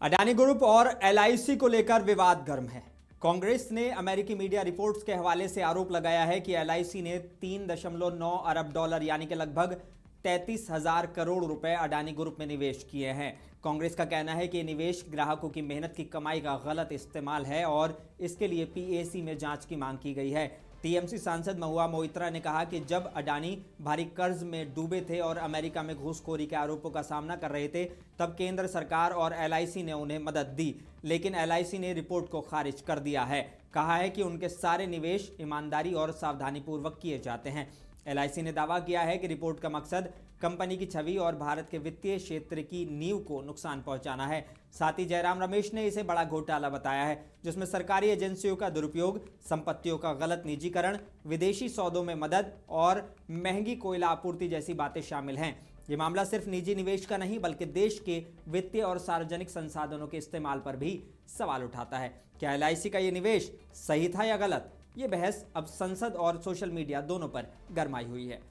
Adani group और LIC को लेकर विवाद गर्म है। कांग्रेस ने अमेरिकी मीडिया रिपोर्ट्स के हवाले से आरोप लगाया है कि एलआईसी ने 3.9 अरब डॉलर यानी कि लगभग 33,000 करोड़ रुपए अडानी ग्रुप में निवेश किए हैं। कांग्रेस का कहना है कि ये निवेश ग्राहकों की मेहनत की कमाई का गलत इस्तेमाल है और इसके लिए पीएसी में जांच की मांग की गई है। टीएमसी सांसद महुआ मोइत्रा ने कहा कि जब अडानी भारी कर्ज में डूबे थे और अमेरिका में घूसखोरी के आरोपों का सामना कर रहे थे, तब केंद्र सरकार और एलआईसी ने उन्हें मदद दी, लेकिन एलआईसी ने रिपोर्ट को खारिज कर दिया है। कहा है कि उनके सारे निवेश ईमानदारी और सावधानीपूर्वक किए जाते हैं। एलआईसी ने दावा किया है कि रिपोर्ट का मकसद कंपनी की छवि और भारत के वित्तीय क्षेत्र की नींव को नुकसान पहुंचाना है। साथ ही जयराम रमेश ने इसे बड़ा घोटाला बताया है, जिसमें सरकारी एजेंसियों का दुरुपयोग, संपत्तियों का गलत निजीकरण, विदेशी सौदों में मदद और महंगी कोयला आपूर्ति जैसी बातें शामिल हैं। ये मामला सिर्फ निजी निवेश का नहीं बल्कि देश के वित्तीय और सार्वजनिक संसाधनों के इस्तेमाल पर भी सवाल उठाता है। क्या एलआईसी का ये निवेश सही था या गलत? ये बहस अब संसद और सोशल मीडिया दोनों पर गरमाई हुई है।